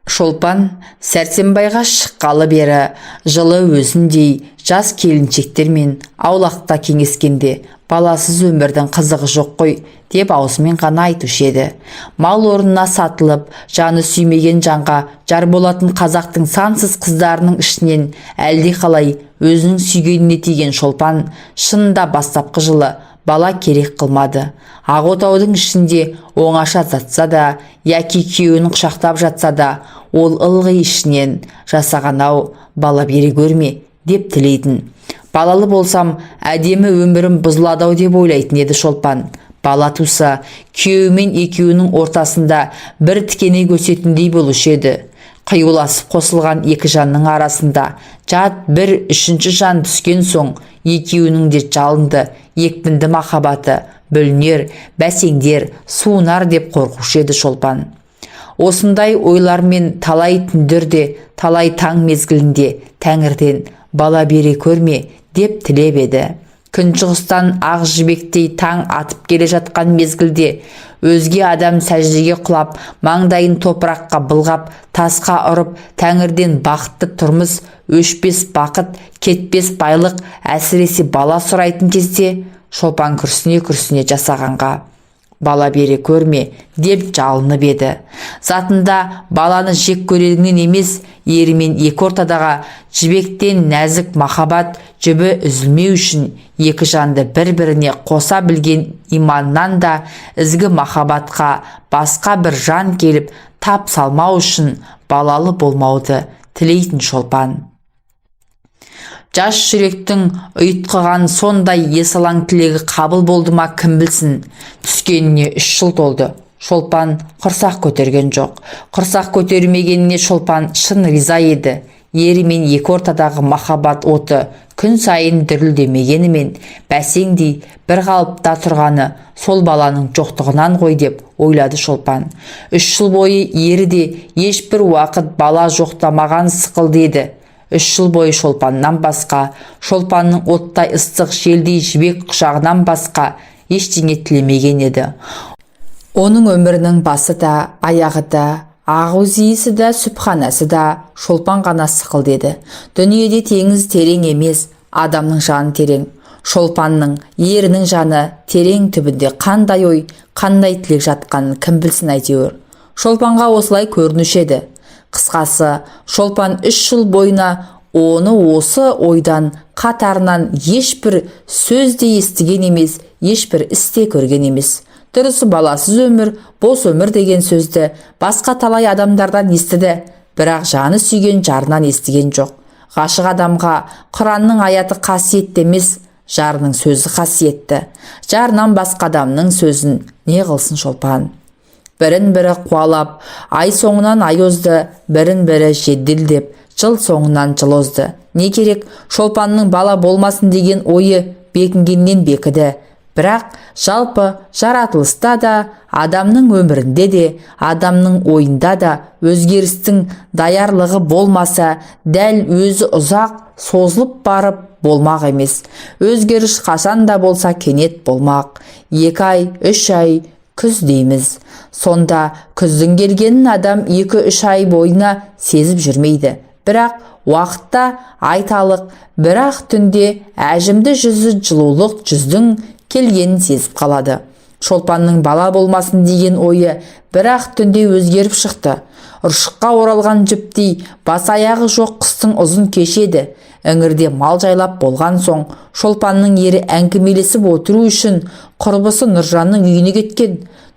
Шолпан Сәрсенбайға шыққалы бері жылы өзіндей жас келіншектермен аулақта кеңескенде баласыз өмірдің қызығы жоқ қой деп аузымен ғана айтушы еді. Мал орнына сатылып, жаны сүймеген жанға жар болатын қазақтың сансыз қыздарының ішінен әлдеқалай өзінің сүйгеніне тиген Шолпан шынында бастапқы жылы бала керек қылмады. Ақ отаудың ішінде оңаша жатса да, яки күйеуін құшақтап жатса да, ол ылғи ішінен жасаған-ау, бала бере көрме деп тілейтін. Балалы болсам, әдемі өмірім бұзылады-ау деп ойлайтын еді Шолпан. Бала туса, күйеуімен екеуінің ортасында бір тікене көсетіндей болушы еді. Қиюласып қосылған екі жанның арасында жат бір үшінші жан түскен соң, екеуінің де жалынды, екпінді махаббаты бүлінер, бәсеңдер, суынар деп қорқушы еді Шолпан. Осындай ойлармен талай түндерде, талай таң мезгілінде Тәңірден бала бере көрме деп тілеп еді. Күншығыстан ақ жібектей таң атып келе жатқан мезгілде өзге адам сәждеге құлап, маңдайын топыраққа былғап, тасқа ұрып, Тәңірден бақытты тұрмыс, өшпес бақыт, кетпес байлық, әсіресе бала сұрайтын кезде Шолпан күрсіне жасағанға бала бере көрме деп жалынып еді. Затында баланы жек көрерінен емес, ерімен екі ортадағы жібектен нәзік махаббат жібі үзілмеу үшін екі жанды бір-біріне қоса білген иманнан да ізгі махаббатқа басқа бір жан келіп тап салмау үшін балалы болмауды тілейтін Шолпан. Жас жүректің ұйытқыған сондай есалаң тілегі қабыл болды ма кім білсін. Түскеніне 3 жыл толды. Шолпан құрсақ көтерген жоқ. Құрсақ көтермегеніне Шолпан шын риза еді. Ерімен екі ортадағы махаббат оты күн сайын дүрілдемегенімен бәсеңдей бір қалыпта тұрғаны сол баланың жоқтығынан ғой деп ойлады Шолпан. 3 жыл бойы ері де ешбір уақыт бала жоқтамаған сықылды еді. 3 жыл бойы Шолпаннан басқа, Шолпанның оттай ыстық желдей жібек құшағынан басқа ештеңе тілемеген еді. Оның өмірінің басы да, аяғы да, ағуыз иісі да, сүбханасы да Шолпан ғана сықылды еді. Дүниеде теңіз терең емес, адамның жаны терең. Шолпанның, ерінің жаны терең түбінде қандай ой, қандай тілек жатқанын кім білсін әйтеуір. Шолпанға осылай көрінуші еді. Қысқасы, Шолпан 3 жыл бойына оны осы ойдан қатарынан ешбір сөзде естіген емес, ешбір істе көрген емес. Дұрысы баласыз өмір, бос өмір деген сөзді басқа талай адамдардан естіді, бірақ жаны сүйген жарынан естіген жоқ. Ғашық адамға Құранның аяты қасиетті емес, жарының сөзі қасиетті. Жарынан басқа адамның сөзін не қылсын Шолпан? Бірін-бірі қуалап, ай соңынан ай озды, бірін-бірі жеделдеп, жыл соңынан жыл озды. Не керек, Шолпанның бала болмасын деген ойы бекінгеннен бекіді. Бірақ жалпы жаратылыста да, адамның өмірінде де, адамның ойында да өзгерістің даярлығы болмаса, дәл өзі ұзақ созылып барып болмақ емес. Өзгеріс қашан да болса кенет болмақ. 2 ай, 3 ай, күз дейміз. Сонда күздің келгенін адам 2-3 ай бойына сезіп жүрмейді. Бірақ уақытта айталық, бірақ түнде әжімді жүзі жылулық жүздің келгенін сезіп қалады. Шолпанның бала болмасын деген ойы бірақ түнде өзгеріп шықты. Ұршыққа оралған жіптей бас аяғы жоқ қыстың ұзын кешеді. Іңірде мал жайлап болған соң, Шолпанның ері әңгімелесіп отыру үшін құрбысы Нұржанның үйіне кеткен.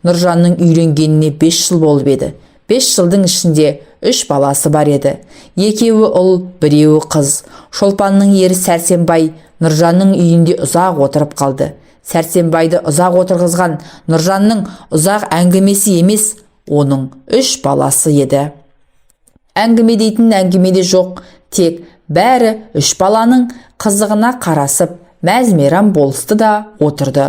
Нұржанның үйленгеніне 5 жыл болып еді. 5 жылдың ішінде 3 баласы бар еді. 2-еуі ұл, 1-еуі қыз. Шолпанның ері Сәрсенбай Нұржанның үйінде ұзақ отырып қалды. Сәрсенбайды ұзақ отырғызған Нұржанның ұзақ әңгімесі емес, оның 3 баласы еді. Әңгіме дейтін әңгімеде жоқ, тек бәрі 3 баланың қызығына қарасып, мәз-мейрам болысты да отырды.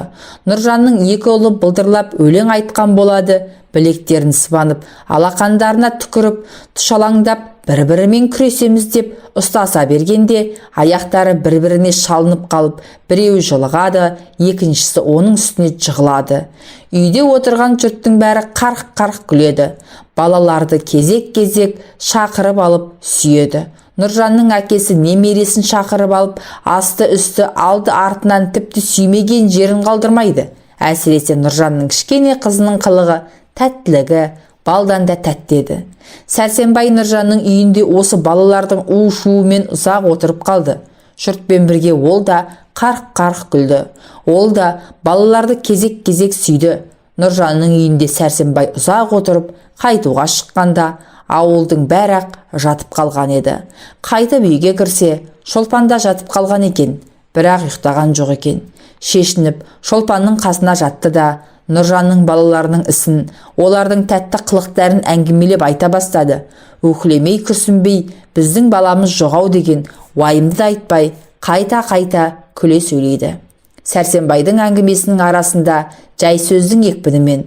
Нұржанның 2 ұлы былдырлап өлең айтқан болады, білектерін сыбанып, алақандарына түкіріп, тұшалаңдап, бір-бірімен күресеміз деп ұстаса бергенде, аяқтары бір-біріне шалынып қалып, біреуі жылығады, екіншісі оның үстіне жығылады. Үйде отырған жұрттың бәрі қарқ-қарқ күледі. Балаларды кезек-кезек шақырып алып сүйеді. Нұржанның әкесі немересін шақырып алып, асты-үсті, алды-артынан тіпті сүймеген жерін қалдырмайды. Әсіресе Нұржанның кішкене қызының қылығы, тәттілігі балдан да тәтті еді. Сәрсенбай Нұржанның үйінде осы балалардың у-шуымен ұзақ отырып қалды. Жұртпен бірге ол да қарқ-қарқ күлді. Ол да балаларды кезек-кезек сүйді. Нұржанның үйінде Сәрсенбай ұзақ отырып, қайтуға шыққанда, ауылдың бәрі жатып қалған еді. Қайтып үйге кірсе, Шолпан да жатып қалған екен, бірақ ұйықтаған жоқ екен. Шешініп, Шолпанның қасына жатты да, Нұржанның балаларының ісін, олардың тәтті қылықтарын әңгімелеп айта бастады. Өкілемей күрсінбей, біздің баламыз жоғау деген уайымды да айтпай, қайта-қайта күле сөйлейді. Сәрсенбайдың әңгімесінің арасында жай сөздің екпінімен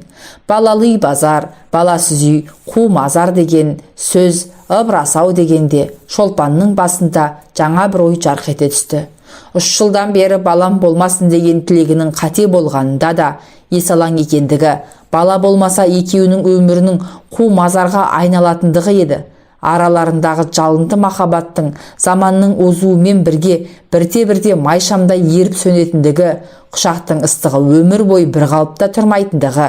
балалы үй базар, баласыз үй қу мазар деген сөз ыбырасау дегенде Шолпанның басында жаңа бір ой жарқ ете түсті. 3 жылдан бері балам болмасын деген тілегінің қате болғанында да есалаң екендігі, бала болмаса екеуінің өмірінің қу мазарға айналатындығы еді. Араларындағы жалынды махаббаттың заманның озуымен бірге бірте-бірте майшамдай еріп сөнетіндігі, құшақтың ыстығы өмір бойы бір қалыпта тұрмайтындығы,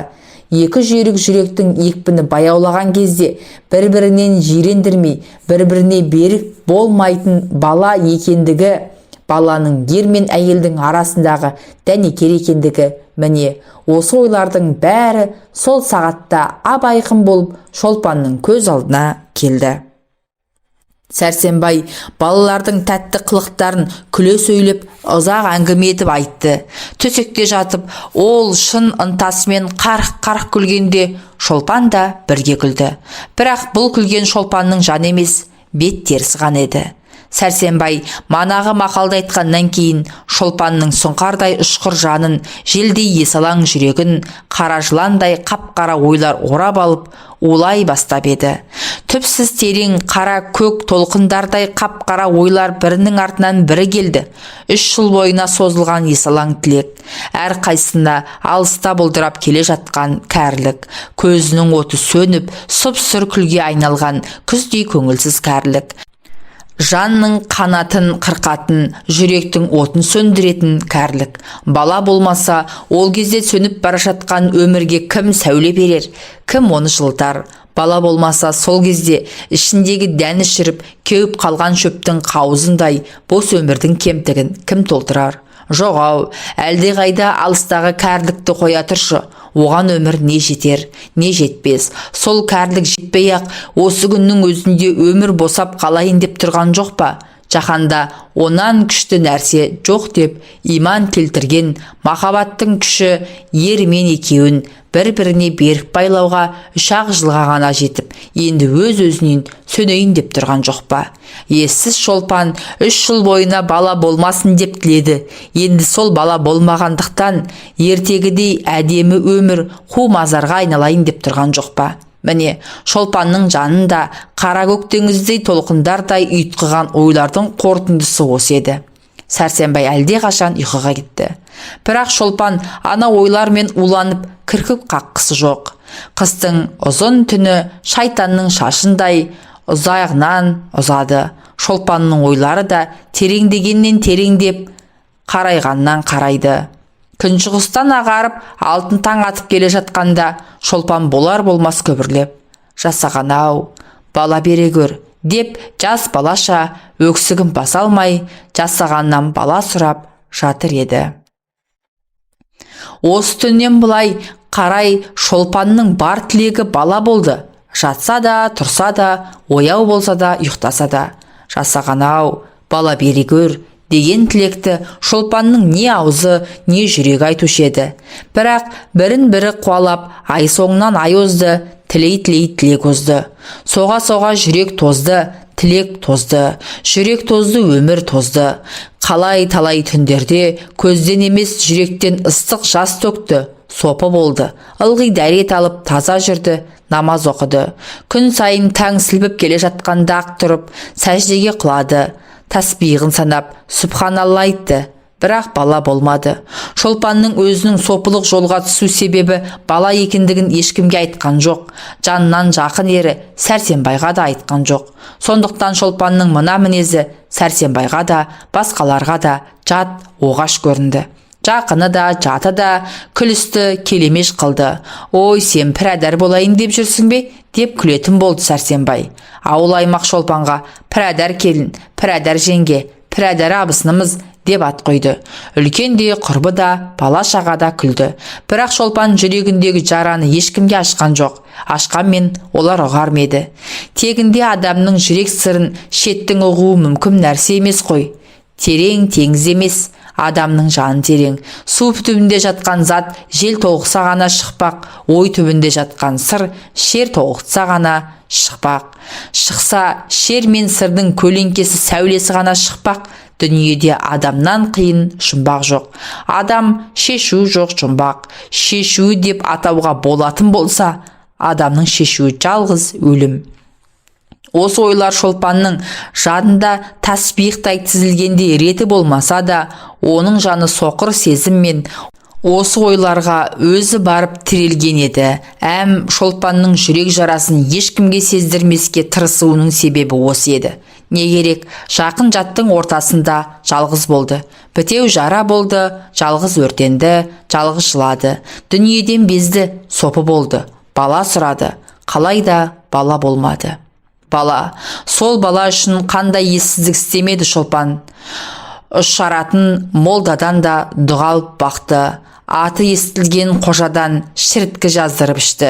екі жүйрік жүректің екпіні баяулаған кезде бір-бірінен жирендірмей, бір-біріне берік болмайтын бала екендігі, баланың ер мен әйелдің арасындағы дәнекер екендігі, міне осы ойлардың бәрі сол сағатта ап-айқын болып Шолпанның көз алдына келді. Сәрсенбай балалардың тәтті қылықтарын күле сөйлеп, ұзақ әңгіме етіп айтты. Төсекте жатып, ол шын ынтасымен қарқ-қарқ күлгенде Шолпан да бірге күлді. Бірақ бұл күлген Шолпанның жаны емес, бет терісі ғана еді. Сәрсенбай манағы мақалды айтқаннан кейін Шолпанның сұңқардай ұшқыр жанын, желдей есалаң жүрегін қара жыландай қап-қара ойлар орап алып, улай бастап еді. Түпсіз терең қара көк толқындардай қап-қара ойлар бірінің артынан бірі келді. 3 жыл бойына созылған есалаң тілек, әр қайсысына алыста бұлдырап келе жатқан кәрілік, көзінің оты сөніп, сұп-сұр күлге айналған күздей көңілсіз кәрілік, жанның қанатын қырқатын, жүректің отын сөндіретін кәрілік. Бала болмаса, ол кезде сөніп бара жатқан өмірге кім сәуле берер, кім оны жылытар? Бала болмаса, сол кезде ішіндегі дәні шіріп, кеуіп қалған шөптің қауызындай бос өмірдің кемтігін кім толтырар? Жоғау, әлде қайда алыстағы кәрілікті қоя тұршы. Оған өмір не жетер, не жетпес. Сол кәрілік жетпей-ақ осы күннің өзінде өмір босап қалайын деп тұрған жоқ па? Жаһанда онан күшті нәрсе жоқ деп иман келтірген махаббаттың күші ер мен екеуін бір-біріне берік байлауға 3 жылға ғана жетіп, енді өз-өзінен сөнейін деп тұрған жоқ па? Ессіз Шолпан 3 жыл бойына бала болмасын деп тіледі. Енді сол бала болмағандықтан ертегідей әдемі өмір қу мазарға айналайын деп тұрған жоқ па? Міне, Шолпанның жанында қара көк теңіздей толқындардай ұйтқыған ойлардың қорытындысы осы еді. Сәрсенбай әлде қашан ұйқыға кетті. Бірақ Шолпан ана ойлармен уланып кіркіп қаққысы жоқ. Қыстың ұзын түні шайтанның шашындай ұзағынан ұзады. Шолпанның ойлары да тереңдегеннен тереңдеп, қарайғаннан қарайды. Күншығыстан ағарып, алтын таң атып келе жатқанда Шолпан болар-болмас көбірлеп: «Жасаған-ау, бала бере көр», деп жас балаша өксігін баса алмай, жасағаннан бала сұрап жатыр еді. Осы түннен бұлай қарай Шолпанның бар тілегі бала болды. Жатса да, тұрса да, ояу болса да, ұйықтаса да. «Жасаған-ау, бала бере көр» деген тілекті Шолпанның не аузы, не жүрегі айтушы еді. Бірақ бірін-бірі қуалап, ай соңынан ай озды, тілей-тілей тілек озды. Соға-соға жүрек тозды, тілек тозды, жүрек тозды, өмір тозды. Қалай талай түндерде көзден емес жүректен ыстық жас төкті. сопы болды. Ылғи дәрет алып таза жүрді, намаз оқыды. Күн сайын таң сілбіп келе жатқанда ақ тұрып, сәждеге құлады. Тәсбиғын санап, Субханалла айтты. Бірақ бала болмады. Шолпанның өзінің сопылық жолға түсу себебі бала екендігін ешкімге айтқан жоқ. Жанынан жақын ері Сәрсенбайға да айтқан жоқ. Сондықтан Шолпанның мына мінезі Сәрсенбайға да, басқаларға да жат, оғаш көрінді. Жақыны да, жаты да күлісті, келемеш қылды. Ой, сен пірәдәр болайын деп жүрсің бе? Деп күлетін болды Сәрсенбай. Ауыл аймақ Шолпанға пірәдәр келін, пірәдәр жеңге, пірәдәр абысынымыз деп ат қойды. Үлкен де, құрбы да, бала-шаға да күлді. Бірақ Шолпан жүрегіндегі жараны ешкімге ашқан жоқ. Ашқанмен олар ұғар ма еді? Тегінде адамның жүрек сырын шеттің ұғуы мүмкін нәрсе емес қой. Терең теңіз емес, адамның жаны терең. Су түбінде жатқан зат жел тоғыса ғана шықпақ, ой түбінде жатқан сыр шер тоғытса ғана шықпақ. Шықса, шер мен сырдың көлеңкесі сәулесі ғана шықпақ. Дүниеде адамнан қиын жұмбақ жоқ. Адам шешу жоқ жұмбақ. Шешу деп атауға болатын болса, адамның шешуі жалғыз өлім. Осы ойлар Шолпанның жадында тәсбихтай тізілгенде реті болмаса да, оның жаны соқыр сезіммен осы ойларға өзі барып тірелген еді. Шолпанның жүрек жарасын ешкімге сездірмеске тырысуының себебі осы еді. Не керек, жақын жаттың ортасында жалғыз болды. Бітеу жара болды, жалғыз өртенді, жалғыз жылады. Дүниеден безді, сопы болды. Бала сұрады, қалайда бала болмады. Бала, сол бала үшін қандай ессіздік істемеді Шолпан. Ұшаратын молдадан да дұға алып бақты. Аты естілген қожадан шіріткі жаздырып ішті.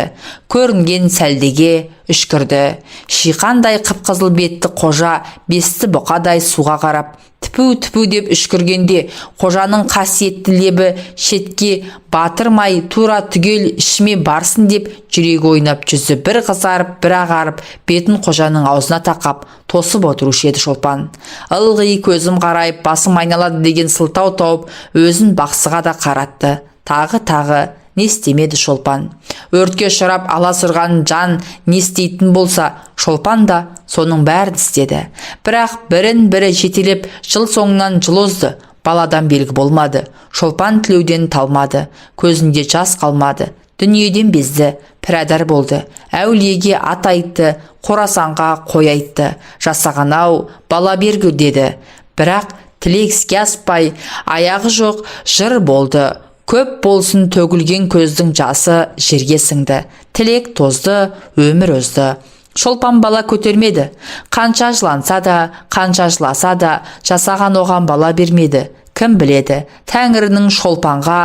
Көрінген сәлдеге үшкірді. Шиқандай қып-қызыл бетті қожа бесті бұқадай суға қарап, тіпу-тіпу деп үшкіргенде, қожаның қасиетті лебі шетке батырмай тура түгел ішіме барсын деп жүрегі ойнап, жүзі бір қызарып, бір ағарып, бетін қожаның аузына тақап тосып отырушы еді Шолпан. Ылғи көзім қарайып, басым айналады деген сылтау тауып, өзін бақсыға да қаратты. Тағы не істемеді Шолпан. Өртке ұшырап аласұрған жан не істейтін болса, Шолпан да соның бәрін істеді. Бірақ бірін-бірі жетелеп, жыл соңынан жыл озды. Баладан белгі болмады. Шолпан тілеуден талмады. Көзінде жас қалмады. Дүниеден безді, пірәдар болды. Әулиеге ат айтты, Қорасанға қой айтты. Жасаған-ау, бала бергір деді. Бірақ тілек іске аспай, аяғы жоқ жыр болды. Көп болсын төгілген көздің жасы жерге сіңді. Тілек тозды, өмір өзді. Шолпан бала көтермеді. Қанша жыланса да, қанша жыласа да, жасаған оған бала бермеді. Кім біледі, Тәңірінің Шолпанға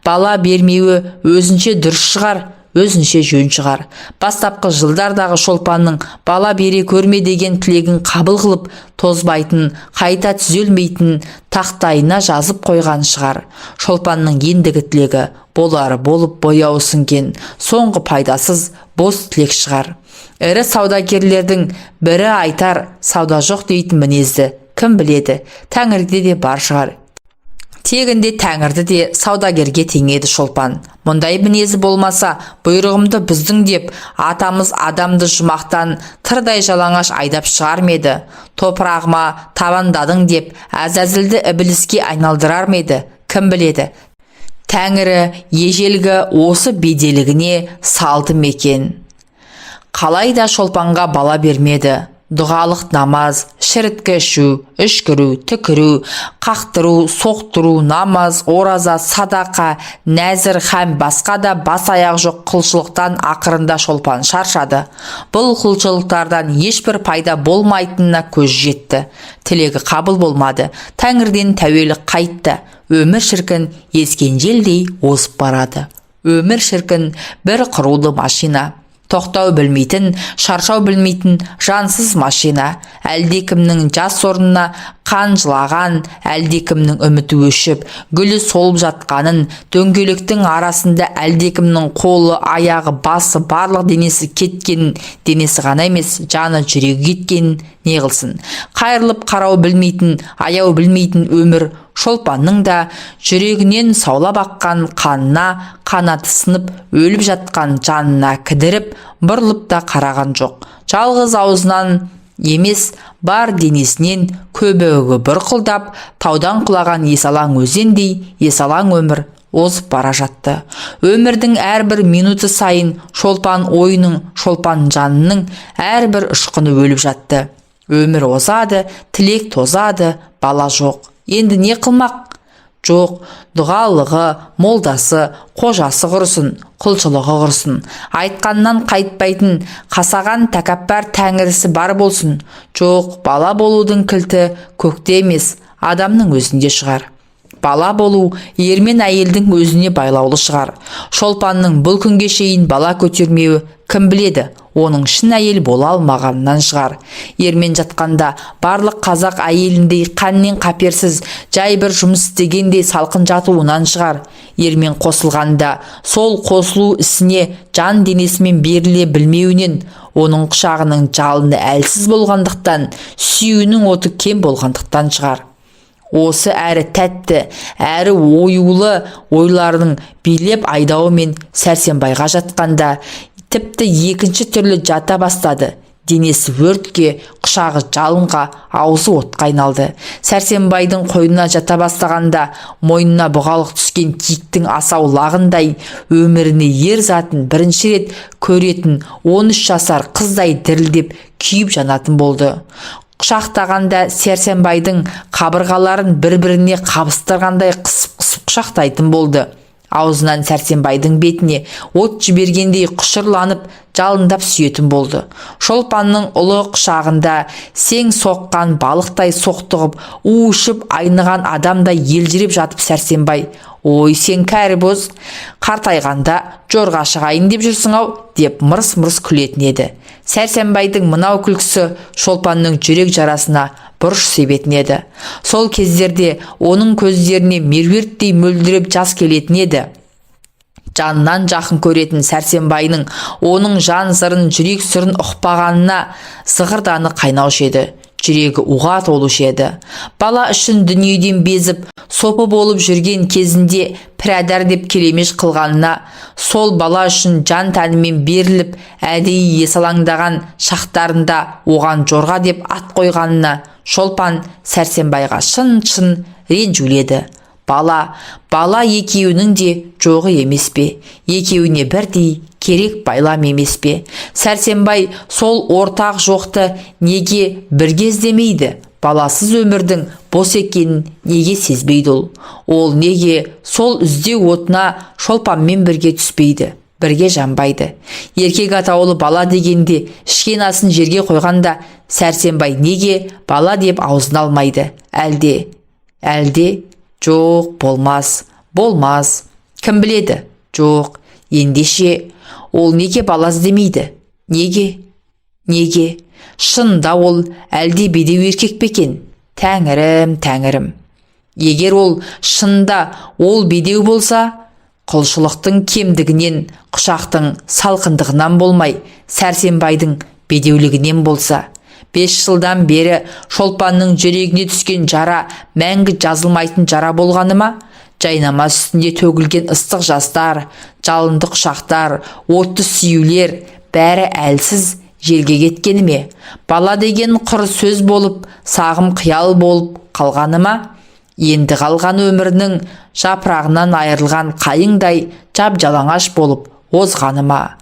бала бермеуі өзінше дұрыс шығар, өзінше жөн шығар. Бастапқы жылдардағы Шолпанның бала бере көрме деген тілегін қабыл қылып, тозбайтын, қайта түзелмейтін тақтайына жазып қойған шығар. Шолпанның ендігі тілегі болары болып бояуы сіңген, соңғы пайдасыз бос тілек шығар. Ірі саудагерлердің бірі айтар, сауда жоқ дейтін мінезді кім біледі, Тәңірде де бар шығар. Тегінде Тәңірді де саудагерге теңеді Шолпан. Мұндай мінезі болмаса, бұйрығымды біздің деп, атамыз адамды жұмақтан тырдай жалаңаш айдап шығар ма еді? Топырағыма табандадың деп, әзәзілді ібіліске айналдырар ма еді? Кім біледі? Тәңірі ежелгі осы беделігіне салды мекен. Қалайда Шолпанға бала бермеді. Дұғалық намаз, шіріткі ішу, үшкіру, түкіру, қақтыру, соқтыру, намаз, ораза, садақа, нәзір һәм басқа да бас аяқ жоқ құлшылықтан ақырында Шолпан шаршады. Бұл құлшылықтардан ешбір пайда болмайтынына көз жетті. Тілегі қабыл болмады. Тәңірден тәуелі қайтты. Өмір шіркін ескен желдей озып барады. Өмір шіркін бір құрулы машина. Тоқтау білмейтін, шаршау білмейтін жансыз машина. Әлдекімнің жас орнына қан жылаған, әлдекімнің үміті өшіп, гүлі солып жатқанын, дөңгелектің арасында әлдекімнің қолы, аяғы, басы, барлық денесі кеткенін, денесі ғана емес, жаны жүрегі кеткенін не қылсын. Қайырылып қарау білмейтін, аяу білмейтін өмір Шолпанның да жүрегінен саулап аққан қанына қанаты сынып өліп жатқан жанына кідіріп бұрылып та қараған жоқ. Жалғыз аузынан емес, бар денесінен көбігі бұрқылдап, таудан құлаған есалаң өзендей есалаң өмір озып бара жатты. Өмірдің әрбір минуты сайын Шолпан ойының, Шолпан жанының әрбір ұшқыны өліп жатты. Өмір озады, тілек тозады, бала жоқ. Енді не қылмақ? Жоқ, дұғалығы, молдасы, қожасы құрсын, құлшылығы құрсын. Айтқаннан қайтпайтын, қасаған тәкаппар тәңірісі бар болсын. Жоқ, бала болудың кілті көкте емес, адамның өзінде шығар. Бала болу ер мен әйелдің өзіне байлаулы шығар. Шолпанның бұл күнге шейін бала көтермеуі кім біледі, оның шын әйел бола алмағаннан шығар. Ермен жатқанда барлық қазақ әйеліндей қаннен қаперсіз жай бір жұмыс істегендей салқын жатуынан шығар. Ермен қосылғанда сол қосылу ісіне жан денесімен беріле білмеуінен, оның құшағының жалыны әлсіз болғандықтан, сүюінің оты кем болғандықтан шығар. Осы әрі тәтті, әрі оюлы ойларының билеп айдауымен Сәрсенбайға жатқанда тіпті екінші түрлі жата бастады. Денесі өртке, құшағы жалынға, аузы отқа айналды. Сәрсенбайдың қойнына жата бастағанда мойнына бұғалық түскен киіктің асау лағындай өміріне ер затын бірінші рет көретін 13 жасар қыздай дірілдеп күйіп жанатын болды. Құшақтағанда Сәрсенбайдың қабырғаларын бір-біріне қабыстырғандай қысып-қысып құшақтайтын болды. Аузынан Сәрсенбайдың бетіне от жібергендей құшырланып, жалындап сүйетін болды. Шолпанның ұлы құшағында сең соққан балықтай соқтығып, уышып айныған адамдай елжіреп жатып Сәрсенбай: «Ой, сен кәрі боз, қартайғанда жорға шығайын деп жүрсің-ау», деп мырс-мырс күлетін еді. Сәрсенбайдың мынау күлкісі Шолпанның жүрек жарасына бұрыш себетін еді. Сол кездерде оның көздеріне меруерттей мөлдіреп жас келетін еді. Жанынан жақын көретін Сәрсенбайның оның жан сырын, жүрек сырын ұқпағанына зығырданы қайнаушы еді. Жүрегі уға толушы еді. Бала үшін дүниеден безіп, сопы болып жүрген кезінде пірәдар деп келемеш қылғанына, сол бала үшін жан тәнімен беріліп, әдейі есалаңдаған шақтарында оған жорға деп ат қойғанына Шолпан Сәрсенбайға шын-шын ренжуледі. Бала екеуінің де жоғы емес пе? Екеуіне бірдей керек байлам емес пе? Сәрсенбай сол ортақ жоқты неге бірге іздемейді? Баласыз өмірдің бос екенін неге сезбейді ол? Ол неге сол іздеу отына Шолпанмен бірге түспейді, бірге жанбайды? Еркек атаулы бала дегенде ішкен асын жерге қойғанда Сәрсенбай неге бала деп аузын алмайды? Әлде жоқ, болмас. Кім біледі? Жоқ, ендеше ол неге бала іздемейді? Неге? Шынында ол әлде бедеу еркек пе екен? Тәңірім. Егер ол шынында ол бедеу болса, құлшылықтың кемдігінен, құшақтың салқындығынан болмай, Сәрсенбайдың бедеулігінен болса, 5 жылдан бері Шолпанның жүрегіне түскен жара мәңгі жазылмайтын жара болғаны ма? Жайнамаз үстінде төгілген ыстық жастар, жалынды құшақтар, отты сүюлер бәрі әлсіз жерге кеткені ме? Бала деген құр сөз болып, сағым қиял болып қалғаны ма? Енді қалған өмірінің жапырағынан айырылған қайыңдай жап-жалаңаш болып озғаны ма?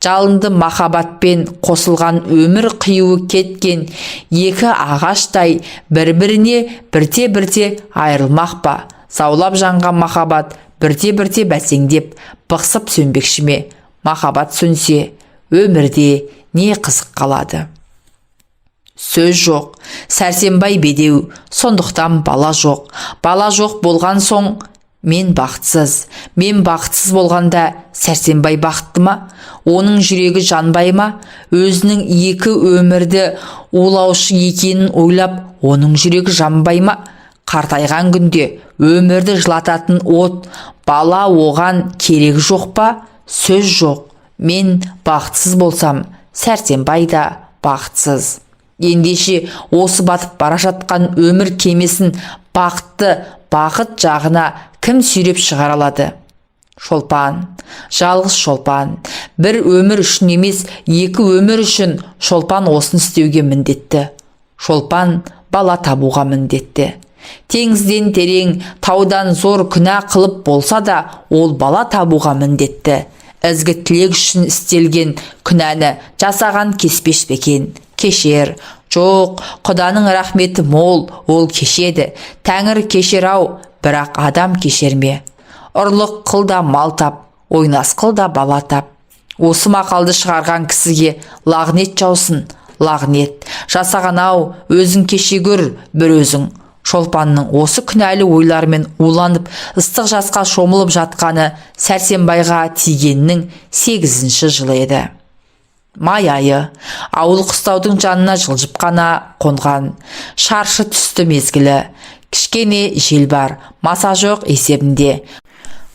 Жалынды махаббатпен қосылған өмір қиюы кеткен екі ағаштай бір-біріне бірте-бірте айырылмақ па? Заулап жанған махаббат бірте-бірте бәсеңдеп, бықсып сөнбекші ме? Махаббат сөнсе, өмірде не қызық қалады? Сөз жоқ, Сәрсенбай бедеу, сондықтан бала жоқ. Бала жоқ болған соң, мен бақытсыз болғанда Сәрсенбай бақытты ма? Оның жүрегі жанбай ма? Өзінің екі өмірді улаушы екенін ойлап, оның жүрегі жанбай ма? Қартайған күнде өмірді жылататын от, бала оған керек жоқ па? Сөз жоқ, мен бақытсыз болсам, Сәрсенбай да бақытсыз. Ендеше осы батып бара жатқан өмір кемесін бақытты бақыт жағына кім сүйреп шығара алады? Шолпан, жалғыз Шолпан. Бір өмір үшін емес, екі өмір үшін Шолпан осын істеуге міндетті. Шолпан бала табуға міндетті. Теңізден терең, таудан зор күнә қылып болса да, ол бала табуға міндетті. Ізгі тілек үшін істелген күнәні жасаған кеспеш бекен. Кешер. Жоқ, Құданың рахметі мол, ол кешеді. Тәңір кешер-ау, бірақ адам кешер ме? Ұрлық қыл да мал тап, ойнас қыл да бала тап. Осы мақалды шығарған кісіге лағнет жаусын, лағнет. Жасаған-ау, өзің кеше көр, бір өзің. Шолпанның осы күнәлі ойлармен уланып, ыстық жасқа шомылып жатқаны Сәрсенбайға тигеннің 8-ші жылы еді. Май айы, ауыл қыстаудың жанына жылжып қана қонған. Шаршы түсті мезгілі. Кішкене жел бар, маса жоқ есебінде.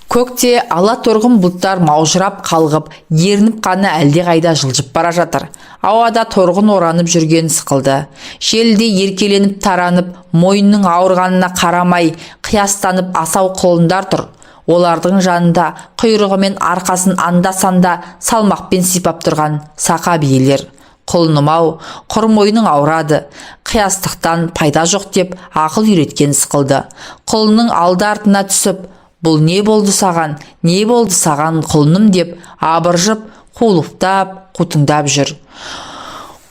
Көкте ала торғын бұлттар маужырап қалғып, ерініп қана әлде қайда жылжып бара жатыр. Ауада торғын оранып жүрген сықылды. Желде еркеленіп таранып, мойынның ауырғанына қарамай, қиястанып асау құлындар тұр. Олардың жанында құйрығы мен арқасын анда-санда салмақпен сипап тұрған сақа биелер. Құлыным-ау, құр мойның ауырады. Қиястықтан пайда жоқ деп ақыл үйреткен сықылды. Құлының алды артына түсіп, бұл не болды саған, не болды саған құлыным деп абыржып, қулықтап, қутыңдап жүр.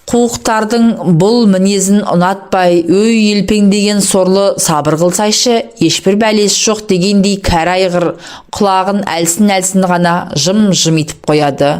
Қуықтардың бұл мінезін ұнатпай, өй елпеңдеген сорлы сабыр қылсайшы, ешбір бәлесі жоқ дегендей кәрі айғыр құлағын әлсін-әлсін ғана жым-жым етіп қояды.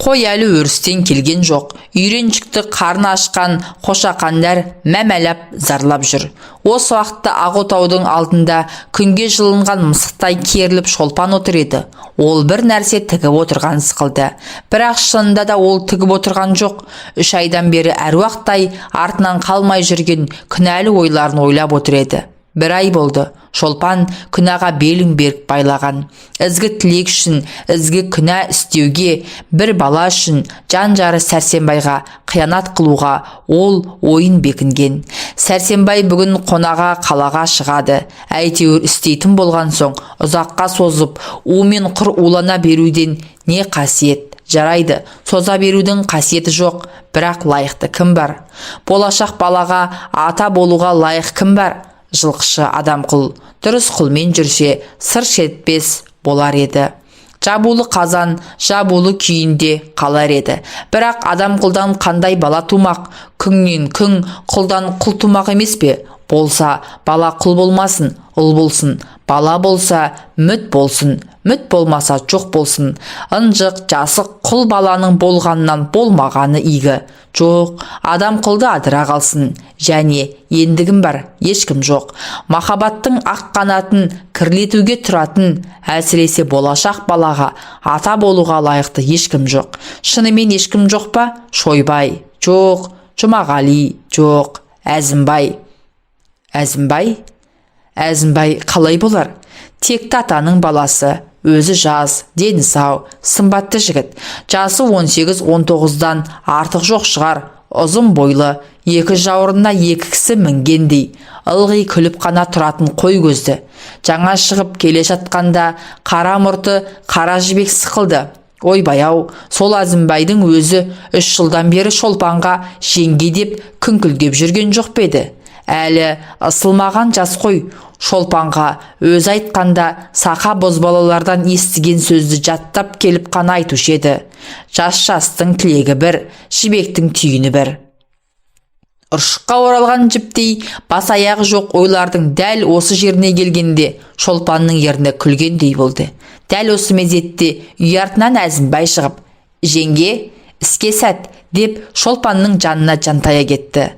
Қой әлі өрістен келген жоқ. Үйреншікті қарны ашқан қошақандар мәмәлап зарлап жүр. Осы уақытта Ақ-отаудың алдында күнге жылынған мысықтай керіліп Шолпан отыр еді. Ол бір нәрсе тігіп отырған сықылды. Бірақ шынында да ол тігіп отырған жоқ. 3 айдан бері әруақтай артынан қалмай жүрген күнәлі ойларын ойлап отыр еді. 1 ай болды. Шолпан күнәға белін беріп байлаған. Ізгі тілек үшін, ізгі күнә істеуге, бір бала үшін жан-жары Сәрсенбайға қиянат қылуға ол ойын бекінген. Сәрсенбай бүгін қонаға қалаға шығады. Әйтеуір істейтін болған соң ұзаққа созып, у мен құр улана беруден не қасиет? Жарайды, соза берудің қасиеті жоқ, бірақ лайықты кім бар? Болашақ балаға ата болуға лайық кім бар? Жылқышы адам құл, дұрыс құлмен жүрсе, сыр шертпес болар еді. Жабулы қазан, жабулы күйінде қалар еді. Бірақ адам құлдан қандай бала тумақ? Күңнен күң, құлдан құл тумақ емес пе? Болса, бала құл болмасын, ұл болсын. Бала болса, мүт болсын, мүт болмаса жоқ болсын. Ынжық, жасық құл баланың болғаннан болмағаны игі. Жоқ, адам құлды адыра қалсын. Және ендігім бар, ешкім жоқ. Махаббаттың ақ қанатын кірлетуге тұратын, әсіресе болашақ балаға ата болуға лайықты ешкім жоқ. Шынымен ешкім жоқ па? Шойбай, жоқ. Жұмағали, жоқ. Әзімбай. Әзімбай? Әзімбай қалай болар? Текті атаның баласы, өзі жас, дені сау, сымбатты жігіт. Жасы 18-19-дан артық жоқ шығар. Ұзын бойлы, екі жауырына екі кісі мінгендей, ылғи күліп қана тұратын қой көзді. Жаңа шығып келе жатқанда қара мұрты, қара жібек сықылды. Ойбай-ау, сол Әзімбайдың өзі 3 жылдан бері Шолпанға жеңге деп күңкілдеп жүрген жоқ па еді? Әлі ысылмаған жас қой. Шолпанға өз айтқанда сақа бозбалалардан естіген сөзді жаттап келіп қана айтушы еді. Жас-жастың тілегі бір, жібектің түйіні бір. Ұршыққа оралған жіптей бас аяғы жоқ ойлардың дәл осы жеріне келгенде Шолпанның ерні күлгендей болды. Дәл осы мезетте үй артынан Әзімбай шығып, «Жеңге, іске сәт» деп Шолпанның жанына жантая кетті.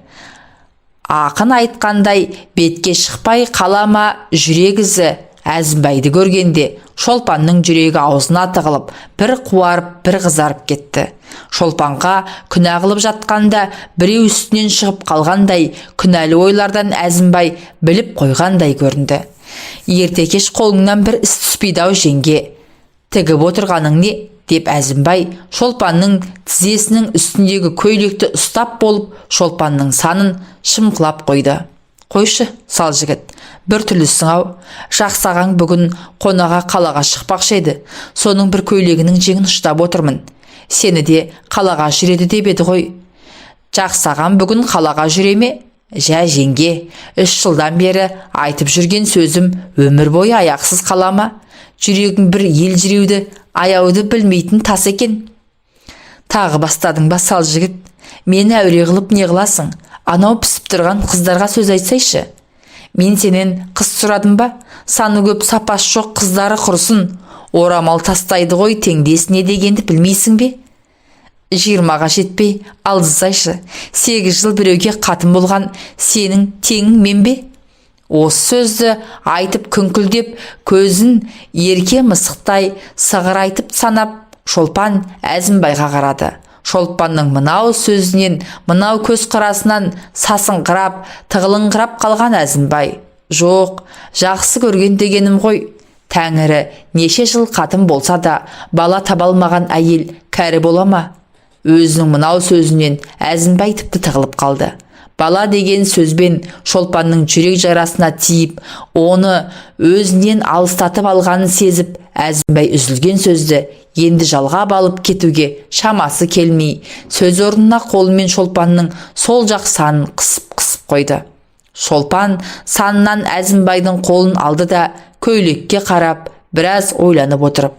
Ақын айтқандай, бетке шықпай қалама жүрегізі. Әзімбайды көргенде Шолпанның жүрегі аузына тығылып, бір қуарып, бір қызарып кетті. Шолпанға күнә қылып жатқанда біреу үстінен шығып қалғандай, күнәлі ойлардан Әзімбай біліп қойғандай көрінді. Ерте-кеш қолыңнан бір іс түспейді-ау жеңге. Тігіп отырғаның не? Деп Әзімбай Шолпанның тізесінің үстіндегі көйлекті ұстап болып, Шолпанның санын шымқылап қойды. Қойшы, сал жігіт, бір түрлісің ау. Жақсағаң бүгін қонаға қалаға шықпақшы еді. Соның бір көйлегінің жеңін ұштап отырмын. Сені де қалаға жүреді деп еді ғой. Жақсағаң бүгін қалаға жүреме? Жә жеңге, 3 жылдан бері айтып жүрген сөзім өмір бойы аяқсыз қалама. Жүрегің бір ел жүреуді, аяуды білмейтін тас екен. Тағы бастадың ба, сал жігіт? Мені әуре қылып не қыласың? Анау пісіп тұрған қыздарға сөз айтсайшы. Мен сенен қыз сұрадым ба? Саны көп, сапасы жоқ қыздары құрысын. Орамал тастайды ғой, теңдесіне дегенді білмейсің бе? 20-ға жетпей алдысайшы. 8 жыл біреуге қатын болған сенің теңің мен бе? Осы сөзді айтып күңкілдеп, көзін ерке мысықтай сығырайтып санап, Шолпан Әзімбайға қарады. Шолпанның мынау сөзінен, мынау көз қарасынан сасыңқырап, тығылыңқырап қалған Әзімбай. Жоқ, жақсы көрген дегенім ғой. Тәңірі неше жыл қатын болса да, бала табалмаған әйел кәрі бола ма? Өзінің мынау сөзінен Әзімбай тіпті тығылып қалды. Бала деген сөзбен Шолпанның жүрек жарасына тиіп, оны өзінен алыстатып алғанын сезіп, Әзімбай үзілген сөзді енді жалғап алып кетуге шамасы келмей, сөз орнына қолымен Шолпанның сол жақ санын қысып қойды. Шолпан санынан Әзімбайдың қолын алды да көйлекке қарап, біраз ойланып отырып: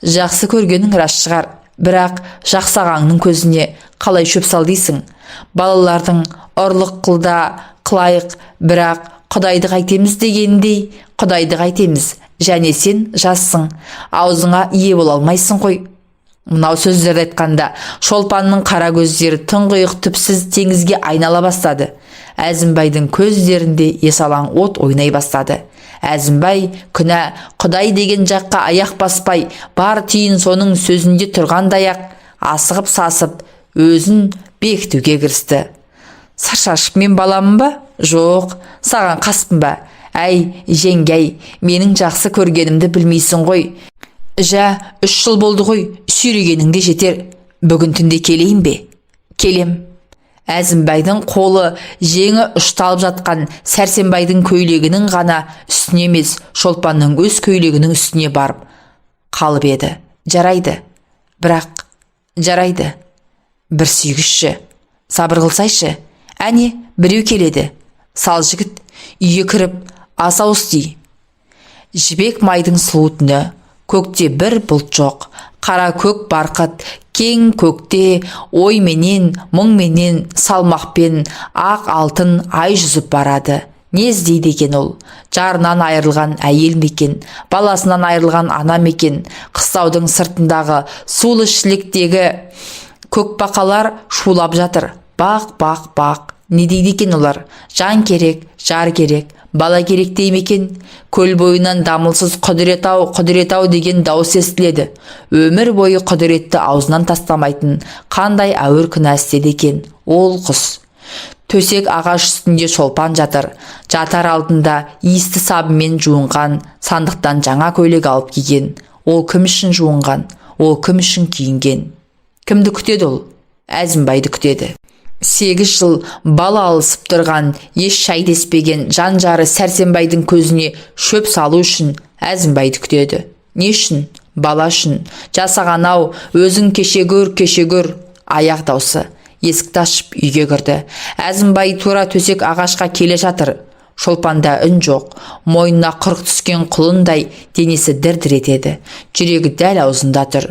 жақсы көргенің рас шығар, бірақ жақсағаңның көзіне қалай шөп сал дейсің? Балалардың ұрлық қылда қылайық, бірақ Құдайды қайтеміз дегендей, Құдайды қайтеміз. Және сен жассың, аузыңа ие бола алмайсың ғой. Мынау сөздерді айтқанда Шолпанның қара көздері тұңғиық түпсіз теңізге айнала бастады. Әзімбайдың көздерінде есалаң от ойнай бастады. Әзімбай күнә, Құдай деген жаққа аяқ баспай, бар түйін соның сөзінде тұрғандай-ақ асығып сасып, өзін бекітуге кірісті. Саршашып мен баламын ба? Жоқ, саған қаспын ба? Әй, жеңгей, менің жақсы көргенімді білмейсің ғой. Жә, 3 жыл болды ғой, сүйрегеніңде жетер. Бүгін түнде келейін бе? Келем. Әзімбайдың қолы жеңі ұшталып жатқан Сәрсенбайдың көйлегінің ғана үстіне емес, Шолпанның өз көйлегінің үстіне барып қалып еді. Жарайды, бірақ жарайды. Бір сүйгішші, сабыр қылсайшы. Әне, біреу келеді. Сал жігіт, үйге кіріп, ас ауыз ти. Жібек майдың сұлу түні, көкте бір бұлт жоқ, қара көк барқыт, кең көкте ойменен, мұңменен, салмақпен ақ алтын ай жүзіп барады. Не іздейді екен ол? Жарынан айырылған әйел мекен, баласынан айырылған ана мекен, қыстаудың сыртындағы сулы шіліктегі көкбақалар шулап жатыр. Бақ, бақ, бақ. Не дейді екен олар? Жан керек, жар керек, бала керек дей ме екен? Көл бойынан дамылсыз құдірет-ау деген дауыс естіледі. Өмір бойы құдіретті аузынан тастамайтын қандай әуір күнә істеді екен ол құс. Төсек ағаш үстінде Шолпан жатыр. Жатар алдында иісті сабымен жуынған, сандықтан жаңа көйлек алып киген. Ол кім үшін жуынған? Ол кім үшін киінген? Кімді күтеді ол? Әзімбайды күтеді. 8 жыл бала алысып тұрған, еш шай деспеген жан жары Сәрсенбайдың көзіне шөп салу үшін Әзімбайды күтеді. Не үшін? Бала үшін. Жасаған-ау, өзің кеше көр. Аяқ даусы. Есікті ашып үйге кірді. Әзімбай тура төсек ағашқа келе жатыр. Шолпанда үн жоқ. Мойнына құрық түскен құлындай денесі дір-дір етеді. Жүрегі дәл аузында тұр.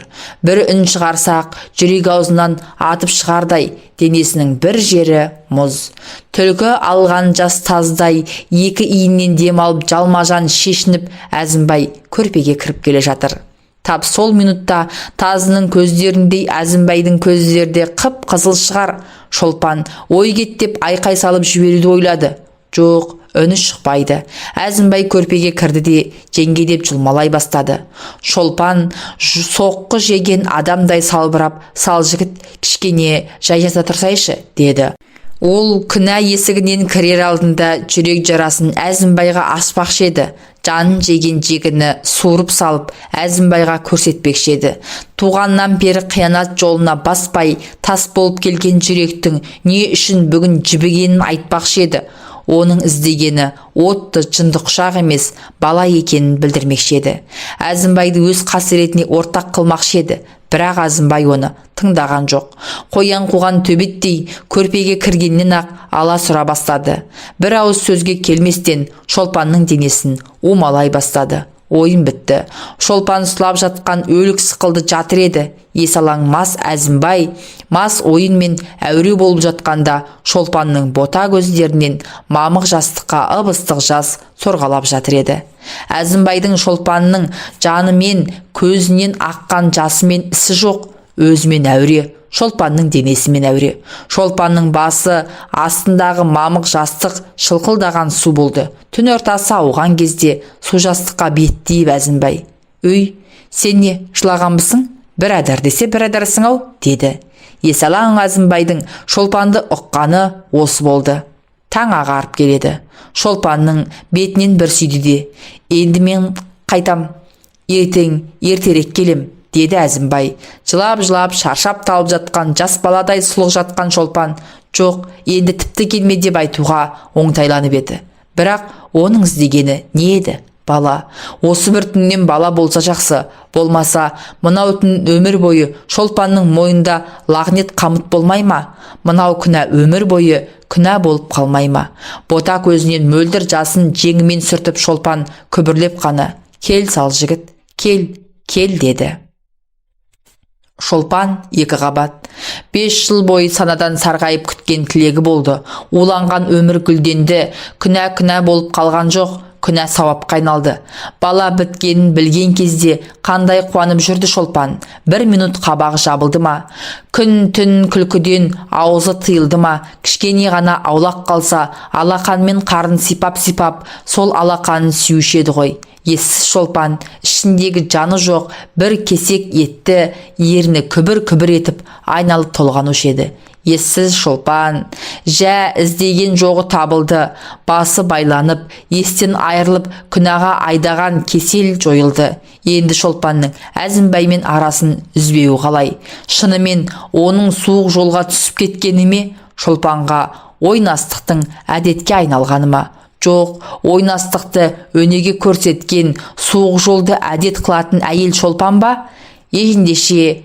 Бір үн шығарсақ, жүрек аузынан атып шығардай, денесінің бір жері мұз. Түлкі алған жас таздай, екі иіннен дем алып жалма-жан шешініп, Әзімбай көрпеге кіріп келе жатыр. Тап сол минутта тазының көздеріндей Әзімбайдың көздерде қып-қызыл шығар. Шолпан ой кеттеп айқай салып жіберуді ойлады. Жоқ, үні шықпайды. Әзімбай көрпеге кірді де жеңге деп жұлмалай бастады. Шолпан соққы жеген адамдай салбырап, сал жігіт, кішкене жайжата тұрсайшы, деді. Ол күнә есігінен кірер алдында жүрек жарасын Әзімбайға аспақшы еді. Жанын жеген жегіні суырып салып Әзімбайға көрсетпекші еді. Туғаннан бері қиянат жолына баспай тас болып келген жүректің не үшін бүгін жібігенін айтпақшы еді. оның іздегені отты жынды құшақ емес бала екенін білдірмекші еді. Әзімбайды өз қасіретіне ортақ қылмақшы еді, бірақ Әзімбай оны тыңдаған жоқ. Қоян қуған төбеттей көрпеге кіргеннен ақ ала сұра бастады. Бір ауыз сөзге келместен Шолпанның денесін умалай бастады. Ойын бітті. Шолпан сұлап жатқан өлік сықылды жатыр еді. Есалаң мас Әзімбай, мас ойынмен әуре болып жатқанда Шолпанның бота көздерінен мамық жастыққа ып-ыстық жас сорғалап жатыр еді. Әзімбайдың Шолпанның жанымен көзінен аққан жасымен ісі жоқ, өзімен әуре, Шолпанның денесімен әуре. Шолпанның басы астындағы мамық жастық шылқылдаған су болды. Түн ортасы ауған кезде су жастыққа беттейіп Әзімбай: «Өй, сен не, жылағанбысың? Бір әдар десе бір әдарсың ау», деді. Есалаң Әзімбайдың Шолпанды ұққаны осы болды. Таң ағарып келеді. Шолпанның бетінен бір сүйді де: «Енді мен қайтам, ертең ертерек келем», деді Әзімбай. Жылап-жылап шаршап талып жатқан жас баладай сұлық жатқан Шолпан «Жоқ, енді тіпті келме» деп айтуға оңтайланып еді. Бірақ оның іздегені не еді? Бала. Осы бір түннен бала болса жақсы, болмаса мынау түн өмір бойы Шолпанның мойнында лағнет қамыт болмай ма? Мынау күнә өмір бойы күнә болып қалмай ма? Бота көзінен мөлдір жасын жеңімен сүртіп Шолпан күбірлеп қана: «Кел сал жігіт, кел, кел», деді. Шолпан екі қабат. 5 жыл бойы санадан сарғайып күткен тілегі болды. Уланған өмір гүлденді. Күнә болып қалған жоқ, күнә сауапқа айналды. Бала біткенін білген кезде қандай қуанып жүрді Шолпан. 1 минут қабағы жабылды ма? Күн-түн күлкіден аузы тыйылды ма? Кішкене ғана аулақ қалса, алақанмен қарын сипап-сипап, сол алақанын сүйуші еді ғой. Ессіз Шолпан ішіндегі жаны жоқ бір кесек етті ерні күбір-күбір етіп айналып толғанушы еді. Ессіз Шолпан. Жә, іздеген жоғы табылды. Басы байланып, естен айырылып, күнәға айдаған кесел жойылды. Енді Шолпанның Әзімбаймен арасын үзбеуі қалай? Шынымен оның суық жолға түсіп кеткені ме? Шолпанға ойнастықтың әдетке айналғаны ма? Жоқ, ойнастықты өнеге көрсеткен, суық жолды әдет қылатын әйел Шолпан ба? Ендеше